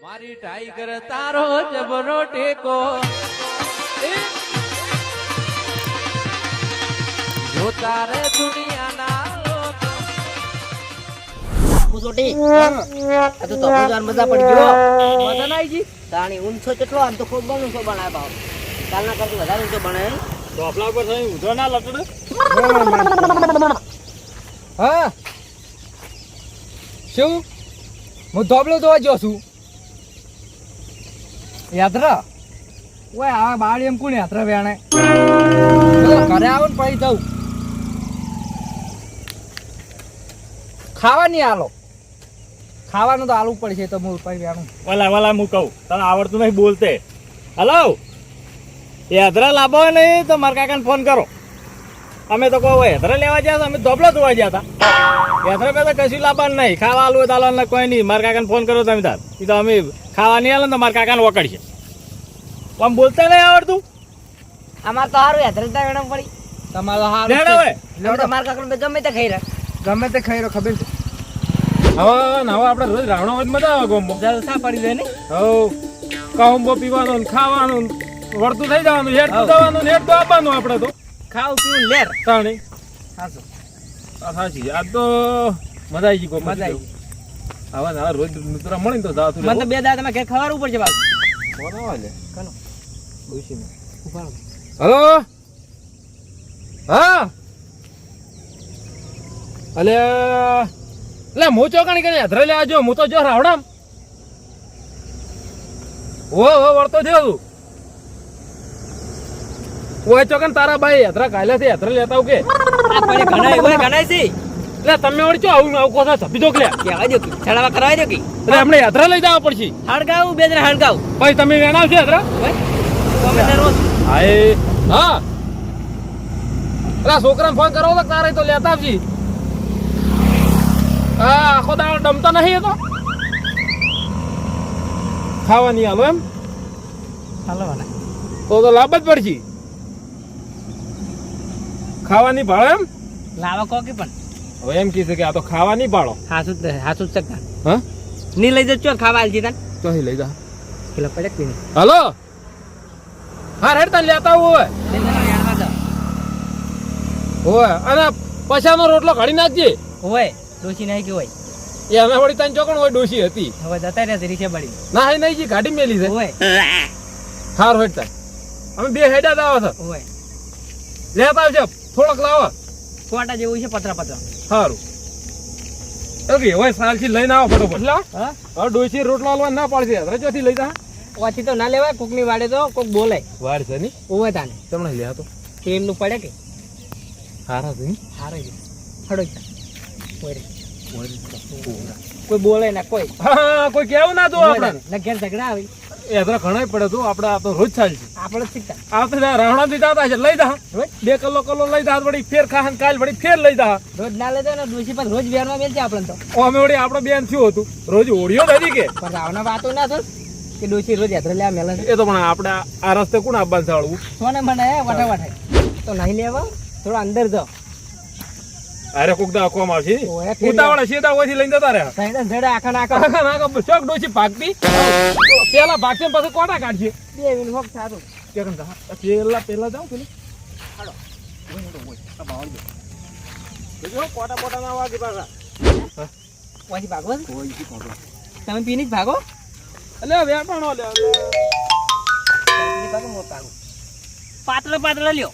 મારી ટાઈગર તારો જબરો ટેકો જો તારે દુનિયાના લોકો મુસોટી આ તો તપુજાર મજા પડી ગયો મજા ના આવી જી તાણી ઊંચો કેટલો આમ તો ખૂબ ઊંચો બનાય બાવ કાલના કરતું વધારે ઊંચો બનાય ટોપલા ઉપર થઈ ઊંધો ના લટડે હા શું હું ધોબલો જોવા ગયો છું યાત્રા ઓય આ બાળી એમ કોણ યાત્રા વેણે ઘરે આવો ને પછી જવું ખાવાની આલો ખાવાનું તો આલવું પડશે તો હું પછી વેણું વાલા હું કહું તને આવડતું નહીં બોલતે હલો એ હધરા લાભો નહીં તો મારા કાકાને ફોન કરો અમે તો કહો હેધરા લેવા ગયા હતા અમે ધોબલા ધોવા ગયા હતા હેધરા પેલા કશું લાવવાનું નહીં ખાવા આલવું તો આલવાનું કોઈ નહીં મારા કાકાને ફોન કરો તમે તાર એ તો અમે ખાવા નહીં આલે ને તો મારા કાકાને વકડશે આમ બોલતા નહીં આવડતું અમાર તો હારું યાત્રા વેણમ પડી તમારો હાલ લેડ હવે તમાર કાકા ગમે તે ખાઈ રહ્યા ગમે તે ખાઈ રહ્યો ખબર છે હવે આપણે રોજ રાવણો હોય મજા આવે ગોમો જલસા પડી જાય ને હવ કહુંબો પીવાનો ને ખાવાનું વળતું થઈ જવાનું હેડ તો જવાનું હેડ તો આપવાનું આપણે તો ખાવ પીવું લેર તાણી હાસો સાચી આજ તો મજા આવી ગઈ ગો મજા આવી હવે રોજ મિત્ર મળે ને તો જાતું મને તો બે દાડા તમે ઘેર ખવાડવું પડશે બાબુ ફોન આવે લે કનો ડોશી ઉભારો હલો હા અલે હું ચોકણી કરી હધરે લેવા જો હું તો જો રાવણામ ઓ વળતો થયો તું ઓય ચોકન તારા ભાઈ હધરા કાલે થી હધરે લેતા આવું કે આ પડે ઘણાય છે એટલે તમે વળી ચો આવું આવું કોસા છપી દો કે કહેવા દો કે છડાવા કરાવી દો કે એટલે આપણે હધરા લઈ જવા પડશે હળગાવું બે જણા હળગાવું ભાઈ તમે વેણાવશે હધરા અમે તો રોજ હા અલા છોકરાને ફોન કરો તો તારે તો લેતા આવજી હા આખો દાડો ડમતા નહીં એ તો ખાવાની હાલો એમ હાલવાના તો લાભ જ પડશે ખાવાની ભાડો એમ લાવા કોકી પણ હવે એમ કીધું કે આ તો ખાવાની ભાડો હાસુ ચક્કા હા ની લઈ જજો ખાવા આલજી તન તો લઈ જા પેલા પડે કે નહીં હાલો હા રેડ તને લેતા હોય હોય અને પછાનો રોટલો ઘડી નાખજે હોય ડોસી નહીં કે હોય એ અમે વળી તને ચોકણ હોય ડોશી હતી હવે જતા રહ્યા રીસે બળી ના હે નહીં જી ગાડી મેલી છે હોય હાર હેડતા અમે બે હેડા દાવા છે હોય લેતા આવજો થોડોક લાવો કોટા જેવું છે પતરા સારું ઓકે હવે સાલથી લઈને આવો ફટોફટ હા હવે ડોશી રોટલો હાલવા ના પાડશે રજોથી લઈ જા ઓછી તો ના લેવાય કોકની વાડે તો કોક બોલે વાર છે ની હોય તાને તમને લે તો તેલનું પડે કે હારા છે ની હારે છે હડો કોઈ કોઈ બોલે ના કોઈ હા કોઈ કેવું ના તો આપણે ના ઘેર ઝઘડા આવી એ હતરા ઘણા પડે તો આપણે આ તો રોજ ચાલશે આપણે શીખતા આપણે રાવણા થી જાતા છે લઈ જા બે કલો લઈ જા વળી ફેર ખાહન કાલ વળી ફેર લઈ જા રોજ ના લેતો ને દોશી પર રોજ વેરમાં મેલ છે આપણે તો અમે વળી આપણે બેન થયું હતું રોજ ઓડિયો નથી કે પણ રાવના વાતો ના થસ કે દોશી રોજ યાત્રા લેવા મેલે છે એ તો પણ આપણે આ રસ્તે કોણ આવવાનું ચાલવું સોને મને વઠા તો નહીં લેવા થોડો અંદર જાઓ અરે કોક દા કોમ આવશે ઓય ફેર ઉતાવળે સીધા ઓયથી લઈને જતા રહ્યા સાઈડ જડે આખા નાખા ચોક ડોશી ભાગતી પેલા ભાગશે ને પછી કોટા કાઢશે 2 મિનિટ હોક સારું કે કંતા પેલા જાવ પેલું હાડો કોટા ના વાગે પાછા પછી ભાગો તમે પીની જ ભાગો એટલે વેપાણો લે પાતળા લ્યો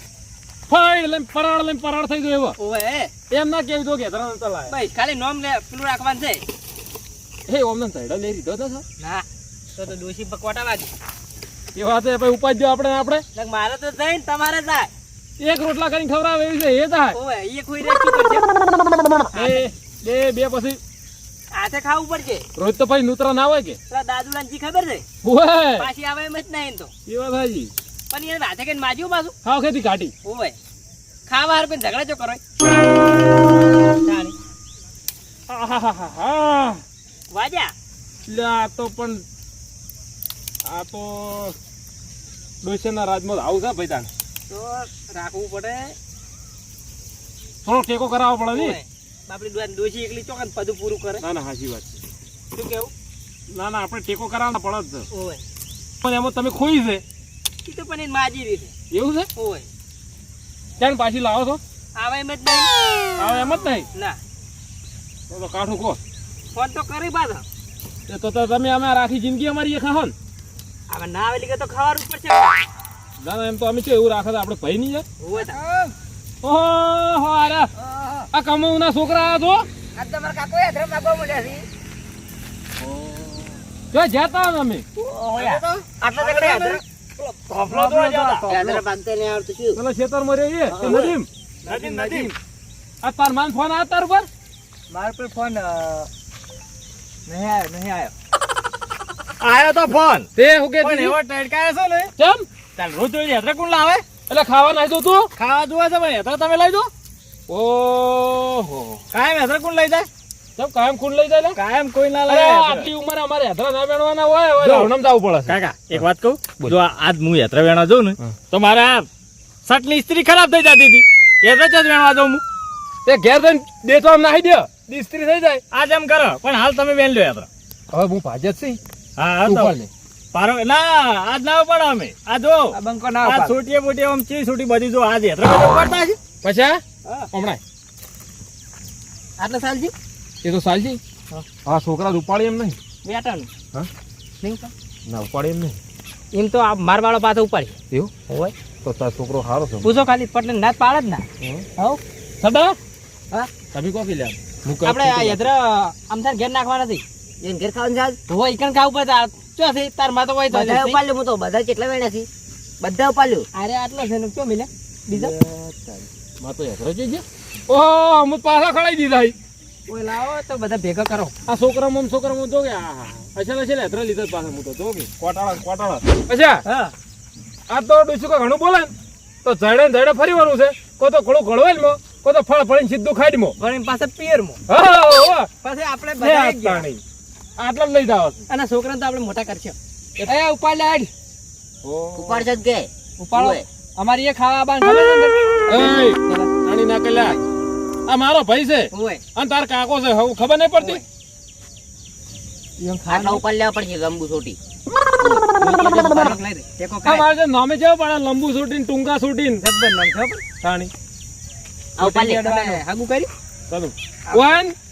ફાઈ લઈને પરાળ થઈ ગયો એવો ઓય એમ ના કેવી દો કે ધરણ ચલાય ભાઈ ખાલી નોમ લે પેલું રાખવાનું છે હે ઓમને સાઈડ લઈ લીધો તો ના તો દોશી પકવાટા વાગી એ વાત છે ભાઈ ઉપાજ આપણે મારે તો જઈને તમારે જાય એક રોટલા કરીને ખવડાવે એવી છે એ થાય ઓય એ કોઈ રેચી પડશે બે પછી હાથે ખાવું પડશે રોજ તો પછી નૂતરા ના હોય કે પેલા દાદુલાની ખબર છે ઓય પાછી આવે એમ જ નહીં તો એ વાત હાજી પણ એ હાથે કઈ માજ્યું પાછું ખાવ ખેતી કાઢી ઓય ખાવા હાર પણ ઝઘડા ચો કરો આહાહાહા. વાજા લે આ તો ડોશીના રાજમાં આવું છે ભાઈ તાણ તો રાખવું પડે થોડો ટેકો કરાવવો પડે ને ઓય. બાપડી દોશી એકલી ચોકન પદું પૂરું કરે ના ના સાચી વાત છે શું કેવું ના ના આપણે ટેકો કરાવવા પડે જ ઓય છે પણ એમાં તમે ખોઈ છે ઈ તો પણ એની માજી રીતે એવું છે ઓય ત્યાં પાછી લાવો છો આવે એમ જ નહીં આવે એમ જ નહીં ના તો કાઠું કહો ફોન તો કરી પાછા તો તમે અમે આખી જિંદગી અમારી એ ખાઓ ને હવે ના આવે લીધે તો ખાવાનું જ પડશે ના ના એમ તો અમે છે એવું રાખે આપણે ભાઈ નહીં યાર ઓય તા ઓહો અરે આ કમાઉના છોકરા આ જો આ તમારા કાકો યાત્રા માગવા મળ્યા છે જો જતા ને અમે ઓય આટલા જગડે યાત્રા કોફલો તો જતા યાત્રા બાંધતે નહીં આવડતું શું પેલા ખેતર માં રહીએ તો નદીમ નદીમ આ તાર માન ફોન આ તાર પર મારા પર ફોન નહીં આવ્યો આયો તો ફોન તે હું કે પણ એવો ટડકાયો છે ને કેમ ચાલ રોજ રોજ યાત્રા કોણ લાવે એટલે ખાવા નાઈ દો તું ખાવા જોવા છે પણ યાત્રા તમે લઈ દો ઓહો કાયમ યાત્રા કોણ લઈ જાય કેમ કાયમ ખૂન લઈ જાય લે? કાયમ કોઈ ના અરે લઈ જાય આટલી ઉંમરે અમારે યાત્રા ના બેણવાના હોય હવે જો. રાવણમ જવું પડે છે. કાકા એક વાત કહું જો આજ હું યાત્રા વેણવા જાઉં ને તો મારે આ શર્ટની ઇસ્ત્રી ખરાબ થઈ જતી હતી યાત્રા જ વેણવા જાઉં હું તે ઘેર જઈને દેતો આમ નાહી દે દિસ્ત્રી થઈ જાય આજ એમ કરો પણ હાલ તમે વેણ લો યાત્રા હવે હું ભાજત છી હા હા તું તો પણ લે. પારો ના આજ ના પડે અમે આ જો આ બંકો આ છોટીએ બોટીએ આમ ચી છોટી બધી જો આજ યાત્રા બધા ઉપાડતા છે પછી હમણાં આટલા સાલજી એ તો સાલજી હા છોકરા ઉપાડી એમ નહીં બેટાનું હા? નહીં તો ના ઉપાડી એમ નહીં એમ તો આ મારવાળો પાછો ઉપાડી એવું હોય તો તાર છોકરો સારો છે પૂછો ખાલી પટલે ના પાડે જ ના હવ સદા હા તમે કોફી લે આપણે આ યદ્રા આમથાર ઘેર નાખવા નથી એન ઘેર ખાવાનું ચાલ હોય ઈકણ ખાવું પડે ચો છે તાર માં તો હોય તો બધા ઉપાડ્યું હું તો બધા કેટલા વેણ્યા છે બધા ઉપાડ્યું અરે આટલો છે ને ક્યો મિલે બીજો માં તો યાત્રા જઈ ગયા ઓહો અમુક પાછા ખડાઈ દીધા ઈ. ઓય લાવો તો બધા ભેગા કરો આ છોકરામાં જો કે અચ્છા છે યાત્રા લીધા જ પાછા હું તો જો કે કોટાળા અચ્છા હા આ તો ડુસુકા ઘણું બોલે ને તો જડે ફરી વળું છે કો તો ઘણું ઘડવેલમાં કો તો ફળ ફળીને સીધું ખાડીમાં વળી પાસે પિયરમાં હા પછી આપણે બધા આવી ગયા. આટલા જ લઈ જાવ અને છોકરાને તો આપણે મોટા કરશે એ ઉપાડ લે હેડ ઉપાડ છે કે ઉપાડો ઓય. અમારી એ ખાવા બાન ખબર છે ને? એય નાની ના કલ્યા આ મારો ભાઈ છે ઓય અને તાર કાકો છે હવે ખબર નહીં પડતી આટલા ઉપાડ લેવા પડશે ગંબુ છોટી લઈ દે ટેકો આ ખાય મારે જે નામે જેવો પણ લંબુ છૂટીને ટૂંકા છૂટીને જબ્બર નામ ખબર તાણી આ ઉપાડ લે તમે હાગુ કરી ચાલો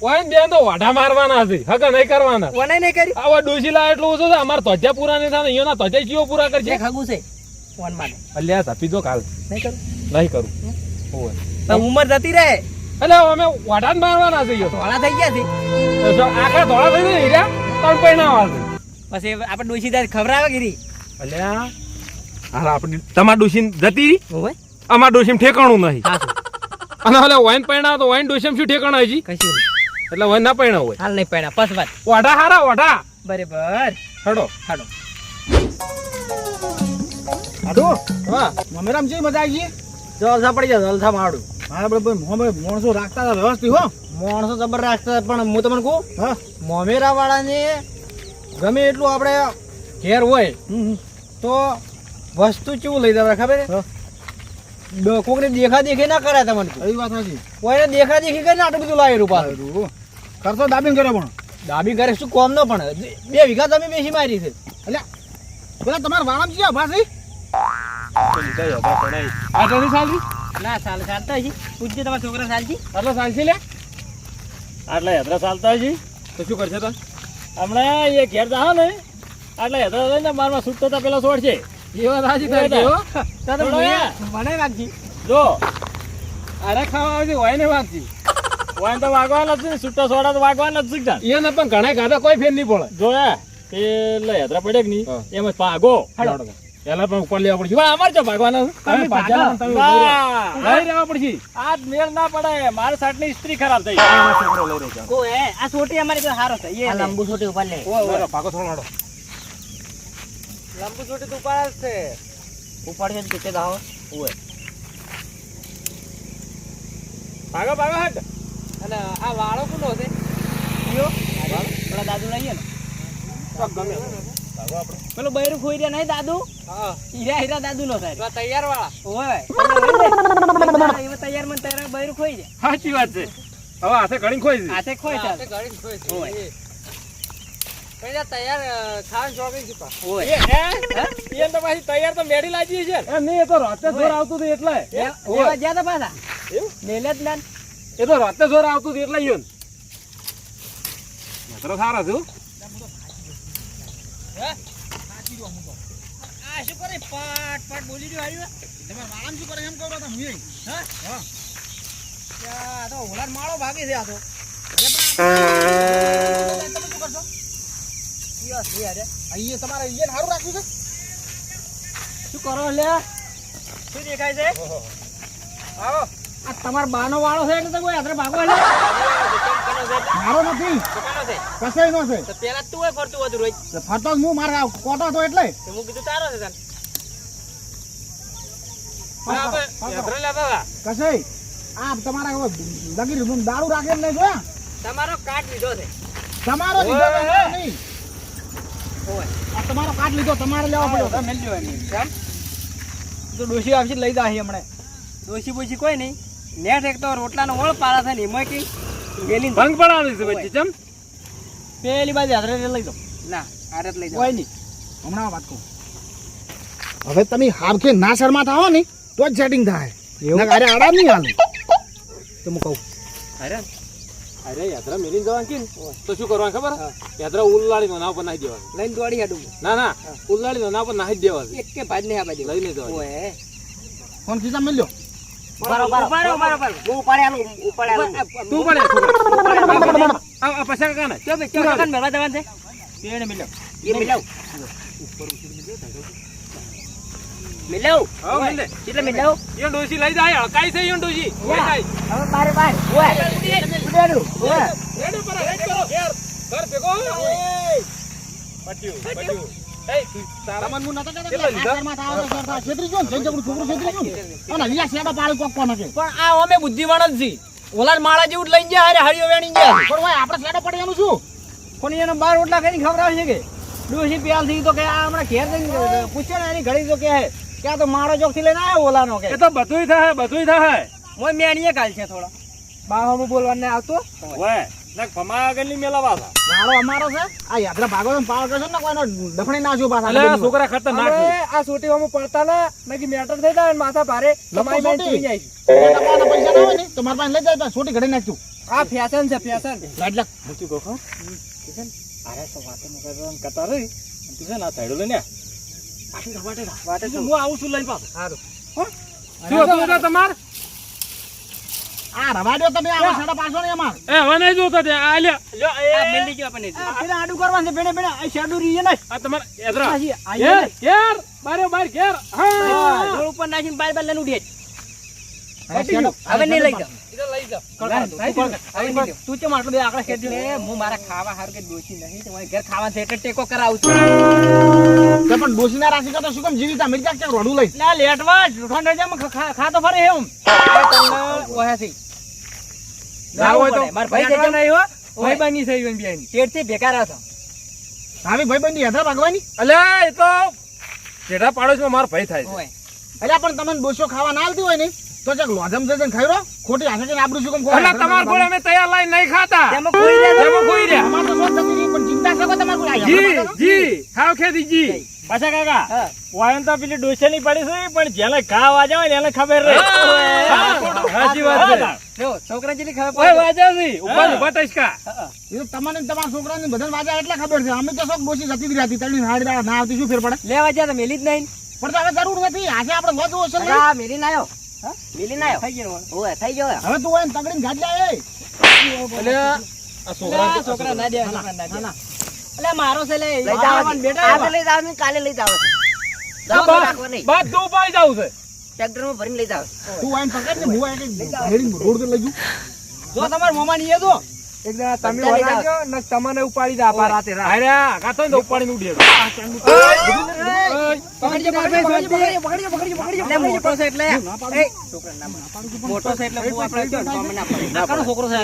ઓન બે તો વાઢા મારવાના છે હગા નહીં કરવાના ઓને નહીં કરી આવા ડોસીલા એટલું ઓછું છે અમાર ધોજા પૂરા નહીં થાય અહીંયાના ધોજા ચીઓ પૂરા કરશે જે હાગુ છે ઓન માટે અલ્યા ઝાપી દો કાલ નહીં કરું નહીં કરું ઓય તો ઉંમર જતી રહે એટલે અમે વાઢા જ મારવાના છે યો ધોળા થઈ ગયા છે તો આખા ધોળા થઈ જાય હીરા ત્રણ પૈણા છે પછી આપણે ડોશીદાર ખવડાવે ગીરી અલ્યા હાલ આપણી તમાર ડોસીન જતી ઓય અમાર ડોસીમ ઠેકાણું નહીં હા અને હલે વાઈન પૈણા તો વાઈન ડોસીમ શું ઠેકાણા હજી કશું નહીં. એટલે વાઈન ના પૈણા હોય હાલ નહીં પડ્યા બસ વાત વાઢા હારા વાઢા બરાબર હડો હાડો આડો હા મમેરામ જેવી મજા આવી ગઈ જલસા પડી જાય જલસા માડું મારા બરાબર માણસો રાખતા હતા વ્યવસ્થિત હો માણસો જબર રાખતા પણ હું તમને કહું હા મોમેરા વાળાને ગમે એટલું આપણે ઘેર હોય તો વસ્તુ કેવું લઈ દેવા ખબર હા. કોકને દેખા દેખી ના કરાય તમને એ વાત સાચી કોઈને દેખા દેખી કરીને આટલું બધું લાવેલું પાછું સારું. ખર્ચો દાબીને કર્યો પણ દાબી કરે શું કોમ ન પણ 2 વીઘા તમે બેસી મારી છે એટલે પેલા તમારા વાળામાં ક્યાં ભાષી આ તને સાલજી ના સાલ ચાલતા હજી પૂછજે તમારા છોકરા સાલજી આટલા સાલજી લે આટલા યાત્રા ચાલતા હજી તો શું કરશે તા હમણાં એ ઘેર જાઓ ને આટલા યાત્રા લઈને મારમાં છૂટતો તો પેલા છોડ છે એ વાત સાચી તારી તારી હો. તો મને વાગજી જો અરે ખાવા આવજે હોય ને વાંચી વાન તો વાગવાના જ છે છૂટો છોડા તો વાગવાના જ શીખતા એને પણ ઘણા ગાધા કોઈ ફેર નહીં પડે જોયા એટલે યાત્રા પડે કે નહીં હા. એમ જ ભાગો પેલા પણ ઉપર લેવા પડશે પણ અમારે તો ભાગવાના છે. તમે ભાગો, તમે ઉભા રહો. ના. લઈ રહેવા પડશે આજ મેળ ના પડે મારી શર્ટની ઇસ્ત્રી ખરાબ થઈ છોકરો લઈ રહ્યો કો હે આ છોટી અમારી તો હારો છે આ લંબુ છોટી ઉપાડ લે બરાબર, ભાગો થોડો હાડો. લંબુ છોટી તો ઉપાડ છે ઉપાડ છે કે તે દાવ ભાગો ભાગો હટ અને આ વાળો કોનો છે ઈયો પેલા દાદુ લઈએ ને પેલો બૈરું ખોઈ રહ્યા નહીં દાદુ હીરા હીરા દાદુ નો થાય તૈયાર વાળા ઓય એમાં તૈયાર મને તૈયાર બૈરું ખોઈ જાય સાચી વાત છે હવે હાથે ઘણી ખોઈ છે હાથે ખોઈ ચાલ પહેલા તૈયાર ખાવાનું શોખીન છે પા. એ તો પાછી તૈયાર તો મેડી લાગી છે ને. નહીં એ તો રાતે જોર આવતું હતું એટલે લેવા ગયા તા પાછા. એવું? મેલે જ ના. એ તો રાતે જોર આવતું હતું એટલે ઈયોન. નેત્રો સારા છે હો. આ શું કરે પાટ પાટ બોલી રહ્યો હારી તમાર વાળામ શું કરે એમ કહો તો હું હા હા આ તો ઓલાર માળો ભાગે છે આ તો અરે પણ તમે શું કરશો યસ યાર અહીંયા તમારે અહીંયા સારું રાખ્યું છે શું કરો લે શું દેખાય છે આવો આ તમાર બાનો વાળો છે એટલે તો કોઈ આદરે ભાગો લે મારો નથી દુકાનો છે કસાઈ નો છે તો પેલા તું એ ફરતું હતું રોજ ફરતો જ હું મારા કોટો હતો એટલે તો હું કીધું તારો છે તને યાત્રા લેતા હતા. કસાઈ આ તમારા લગી દારૂ રાખે એમ નહીં જોયા તમારો કાર્ડ લીધો છે તમારો લીધો તો અમારો નહીં આ તમારો કાર્ડ લીધો તમારે લેવો પડ્યો મેલજો એમ કેમ તો ડોશી આવશે લઈ જાય હમણે ડોશી બોશી કોઈ નહીં નેટ એક તો રોટલાનો ઓળ પાડા થાય ને એમાં કઈ વેલી ભંગ પડાવવાની છે પછી ચમ. પેલી બાજુ હાથરે લઈ દો ના આરે લઈ જાઓ કોઈ નહીં હમણાં વાત કહું હવે તમે હાવખે ના શરમાતા હો ને તો જ સેટિંગ થાય અરે આરામ નહીં હાલ તો હું કહું અરે અરે યાત્રા મેલીને જવાનું કે ને, તો શું કરવાનું ખબર યાત્રા ઉલ્લાડી નાવ પર નાખી દેવાનું. લઈને દોડી હાડું ના ના ઉલ્લાડી નાવ પર નાખી જ દેવાનું. એક કે ભાજ નહીં આ બાજુ લઈને જવાનું. ઓય ફોન ખીચા મેલ્યો બરાબર હું ઉપાડે આલું ઉપાડે આલું તું પડે છોકરા. આ પૈસા કાકા ને ચો બે ચો કાકા મેળવા જવાનું છે પેણ મિલ્યો એ મિલાવ મિલાવ હા મિલે એટલે મિલાવ ઈયો ડોશી લઈ જાય હળકાઈ છે ઈયો ડોશી લઈ જાય. હવે બારે બાર ઓય ઉડેડું ઓય રેડી પર રેડી કરો ઘેર ઘર ભેગો પટ્યું પટ્યું એ તારા તમને હું નતો કહેતો કેટલો કે લીધો? આ શરમાતા આવો તો શરતા છેતરી ગયો ને જઈ જગડું છોકરો છેતરી ગયો ને અને અહીંયા શેડો પાડી કોક કોને કે પણ આ અમે બુદ્ધિવાળા જ છી ઓલા માળા જેવું જ લઈને ગયા હારે હળિયો વેણી ગયા પણ ભાઈ આપણે શેડો પડી એનું શું પણ એને બાર રોટલા ખાઈને ખવડાવે છે કે ડોશી પ્યાલ થઈ તો કે આ હમણાં ઘેર જઈને પૂછ્યો ને એની ઘડી તો કે કે આ તો માળો ચોકથી લઈને આવ્યો ઓલાનો કે એ તો બધુંય થાય મોય મેણીએ કાલ છે થોડા બાવામાં બોલવાને આવતો ઓય ના ફમા આગળ ની મેલાવા હતા. મારો અમારો છે આ યાત્રા ભાગો તો પાવર કરશે ને કોઈનો દફણી નાખ્યો પાછા અલે આ છોકરા ખતરનાક છે. આ સોટીઓમાં પડતા ના નકી મેટર થઈ જાય માથા ભારે તમારી તમારી મેં મેં જોઈ જોઈ જાય ટકાના પૈસા ના હોય ને તો મારા પાસે લઈ જાય તો છોટી ઘડી નાખ્યું આ ફેશન છે ફેશન લાડ લાખ મૂકી ગો ખા અરે તો વાતે મુકરવાનું કતા રહી તું છે ના થાયડો લઈને વાટે હું આવું છું લઈને પાછો. સારું શું હતું એટલે તમાર આ રવા દો તમે આવા સાડા 500 ને અમાર એ હવે નહીં જોતા તે આ લ્યો લ્યો આ એ મેલી ગયો આપણને પેલા આડું કરવાનું છે બેને બેને આ શેડું રીએ ને આ તમાર એદરા આજી ઘેર ઘેર બારે બાર ઘેર હા રોડ ઉપર નાખીને બાર બાર લઈને ઉડીએ શેડો હવે નહીં લઈ જાવ લઈ જાઓ. તું ચમ આટલું બે આકડા ખેતી લે હું મારા ખાવા હાર કે દોશી નહીં તમારે ઘેર ખાવા છે એટલે ટેકો કરાવું છું તે પણ ડોસીના રાશિ કરતો શું કેમ જીવીતા મિરજા કે રોડું લઈ ના લેટવા ઠંડા જામ ખાતો ફરે એમ ઓહાથી ના હોય તો માર ભાઈ જજો નહીં હો ભાઈ બાની સહી બન બેન પેટથી બેકાર હતા આવી ભાઈબંધી યાત્રા ભાગવાની અલે એ તો જેઠા પાડોશમાં મારો ભય થાય છે. ઓય અલ્યા પણ તમને ડોસો ખાવા ના આલતી હોય ને તો ચક લોજમ જઈને ખાઈ રહો ખોટી હાથે જઈને આબરૂ શું કેમ ખોવા? એટલે તમાર ઘોડે અમે તૈયાર લઈને નહીં ખાતા તેમાં કોઈ રહે એમાં કોઈ રહ્યા અમાર તો શોખ થતી નહીં, પણ ચિંતા શકો તમારે કોઈ આ યાત્રા જી ભાગવાનો? જી ખાવ ખેતી જી પાછા કાકા હા વાયન તો પેલી ડોસેની પડી છે પણ જેને ઘા વાજા હોય ને એને ખબર રહે સાચી વાત છે. જો છોકરા જેટલી ખબર ઓય પડે વાજા છે ઉપર ઉભા ટચકા. એ તો તમને ને તમારા છોકરાને બધાને વાજા એટલે ખબર છે અમે તો શોખ ડોસી જતી જ રહેતી તળી હાડી દાડા ના આવતી શું ફેર પડે લેવા જ્યાં તો મેલી જ નહીં પણ તો હવે જરૂર નથી આજે આપણે લોજ ઓછો નહીં. આ મેલી ના આવ્યો મેલી ના થઈ ગયો આવ્યો ઓય થઈ ગયો હવે તું હોય ને તગડીને ગાડી લાય એ. એટલે આ છોકરા છોકરા ના દે છોકરા ના દે એટલે મારો છે લે લઈ જાવ બેટા આજે લઈ જાવ ને કાલે લઈ જાવ બધું ઉપાડી જવું છે. ટ્રેક્ટર માં ભરીને લઈ જાવ તું હોય ને પકડ ને હું હોય કે ઘેરીને રોડ પર લઈ જઉં. જો તમાર મોમાં ની એ તો એકદમ તમે બધા લઈ વળાજો ને તમને ઉપાડી દે આપા રાતે રાત અરે આ કાતો ને તો ઉપાડીને ઉડી પકડજો પકડજો મોટો છે એટલે એ છોકરા ના મોટો છે એટલે હું આપણે જો ગમે ના પડે આ કનો છોકરો છે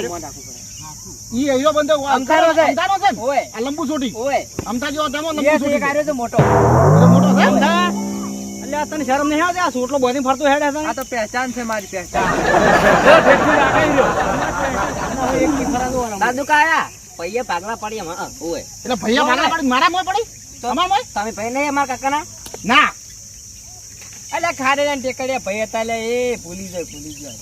ઈ એયો બંદો અમથારો છે. અમથારો છે ને? ઓય આ લંબુ છોટી ઓય અમથા જેવો તેમાં લંબુ એ છોટી એક આર્યો છે મોટો એટલે મોટો છે ને? અમથા એટલે આ તને શરમ નહીં આવતી આ સોટલો બોધી ફરતો હેડે છે આ તો પહેચાન છે મારી પહેચાન દાદુ કાયા પૈયા પાગલા પડી એમાં ઓય એટલે ભૈયા ભાગલા પડી મારા મોય પડી તમાર મોય તમે ભાઈ નહીં અમારા કાકાના ના અલ્યા ખાડેલા ટેકડિયા ભાઈ હતા લે એ ભૂલી જાય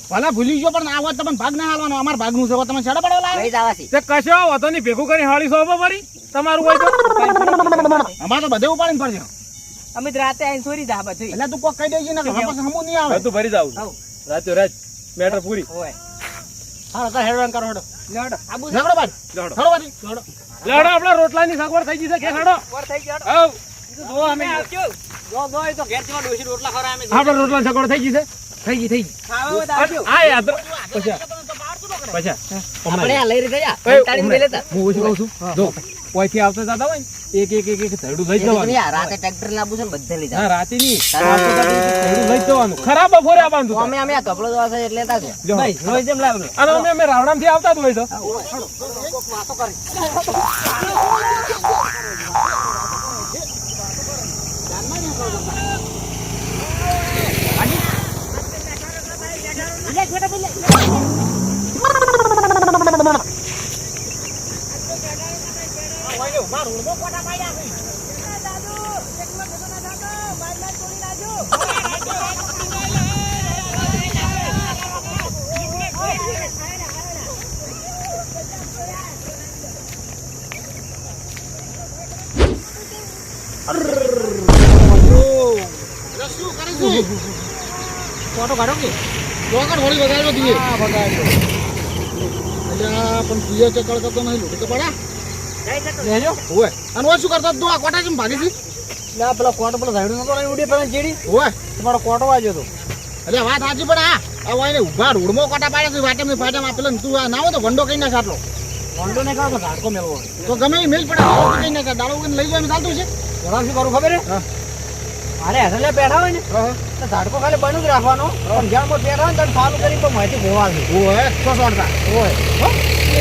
ભલે ભૂલી ગયો પણ આ વાત તમને ભાગ ના હાલવાનો અમાર ભાગનું છે તમે છેડા પડવા લાવે લઈ જવા છે તે કશો વાતો નહીં ભેગું કરી હાળી સોંપો પડી તમારું હોય તો અમાર તો બધે ઉપાડીને પડશે અમે તો રાતે આઈને સોરી દા બધું એટલે તું કોક કહી દેજે ને કે હવે પછી હમું નહીં આવે તું ભરી જાવ રાત્યો રાત મેટર પૂરી હોય હા તો હેડવાન કરો હેડો લેડો આબુ ઝઘડો બાદ લેડો. હેડો બાદ હેડો લેડો આપણા રોટલાની સગવડ થઈ ગઈ છે કે ખાડો પર થઈ ગયો આવ જો અમે આવજો જો એ તો ઘેર જેવા ડોશી રોટલા ખરા અમે આપણા રોટલાની સગવડ થઈ ગઈ છે ખાવા હોય તો આવજો આ યાદ પછી આપણે આ લઈ રહ્યા તાળી લેતા હું શું કહું છું જો કોઈથી આવતા જતા હોય ને એક ધરડું લઈ જવાનું રાતે ટ્રેક્ટર લાવવું છે ને બધે લઈ હા જાવ રાતે નહીં ધરડું લઈ જવાનું ખરાબ બપોરે આવવાનું અમે અમે આ કપડો જોવા છે એટલે લેતા છે જો ભાઈ રોજ જેમ લાવલો અને અમે રાવણામથી આવતા જ હોય તો શું કરે છે ફોટો કાઢો કે ચોકડ હોળી વગાડ્યો દીએ અલ્યા પણ તુએ ચકડ કરતો નહીં લૂટ તો પડા લેજો ઓય અને ઓય શું કરતો તું આ કોટા કેમ ભાગી છી ના પેલો કોટો પેલો ઝાડુ નતો ને ઉડી પેલા જેડી ઓય તમારો કોટો વાગ્યો તો અલ્યા વાત સાચી પણ આ ઓય ને ઉભા રોડમાં કોટા પાડે છે વાટે મે ફાટે માં પેલો તું આ ના હોય તો વંડો કઈ ના સાટલો વંડો ને કાઢો ઝાડકો મેલવો તો ગમે એ મેલ પડે કઈ ના દાડો કઈ લઈ જાય ચાલતું છે જરા શું કરું ખબર હે અરે હસલે બેઠા હોય ને તો ઝાડકો ખાલી બંધ જ રાખવાનો પણ જ્યાં મોટ બેઠા હોય ને તો ચાલુ કરી તો માહિતી ભોવાશે ઓય તો સોડતા ઓય હો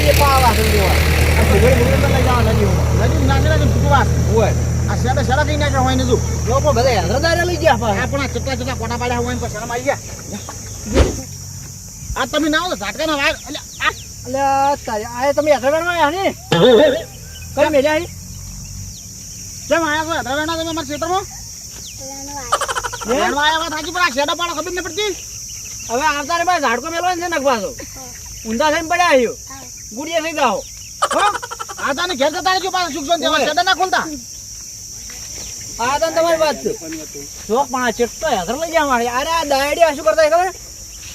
એ પાવા છે દેવા આ ભૂગળી ભૂગળી તો લઈ જવા નદી નદી નાખી નાખી ફૂટવા ઓય આ સેડા સેડા કઈ નાખ્યા હોય ને તું લોકો બધા હેદરદારે લઈ ગયા પાછા આ પણ આ ચટલા કોટા પાડ્યા હોય ને પછી શરમ આવી ગયા આ તમે ના આવો તો ઝાટકાના વાર અલ્યા અલ્યા તારે આ તમે હેદરદારમાં આયા ને કઈ મેલ્યા હી કેમ આયા છો ધરવેણા તમે મારા ક્ષેત્રમાં લેણવા આયા વાત સાચી પણ આ શેડા પાડો ખબર ન પડતી હવે આવતા રે ભાઈ ઝાડકો મેલવાનો છે નખવાસો ઊંધા થઈને પડ્યા આવ્યો ગુડિયા થઈ જાઓ હો આ તાને ઘેર જતા રહેજો પાછા સુખ શાંતિ હવે શેડા ના ખોલતા આ તો તમારી વાત છે શોખ પણ આ ચેટતો હેદર લઈ જવા માંડે અરે આ દાયડિયા શું કરતા ખબર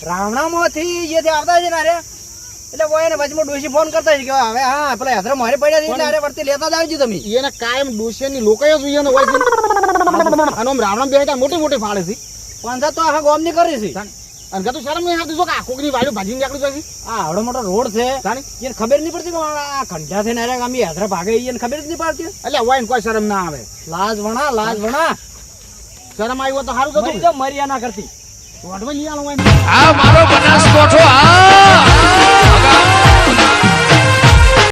રાવણામાંથી જે તે આવતા છે ને અરે એટલે કોઈ એને વચમાં ડોશી ફોન કરતા છે કે હવે હા પેલા હેદર મારે પડ્યા છે એટલે અરે વર્તી લેતા જ આવજો તમે એને કાયમ ડોશિયાની લોકોએ જોઈએ ને હોય છે અને આમ રાવણ બેઠા મોટી મોટી ફાળે છે પાંચા તો આખા ગામની કરી છે અને કતું શરમ નહીં આવતી જો કે આ કોકની વાળું ભાજી નીકળ્યું છે આ આવડો મોટો રોડ છે જાણી એને ખબર નહીં પડતી કે આ ખંડા થઈને અરે ગામ હેદરા ભાગે એને ખબર જ નહીં પડતી એટલે હોય ને કોઈ શરમ ના આવે લાજ વણા શરમ આવી હોય તો સારું મરી થતું તો મર્યા ના કરતી વાટમાં લઈ આલો હોય આ મારો બનાસકોઠો આ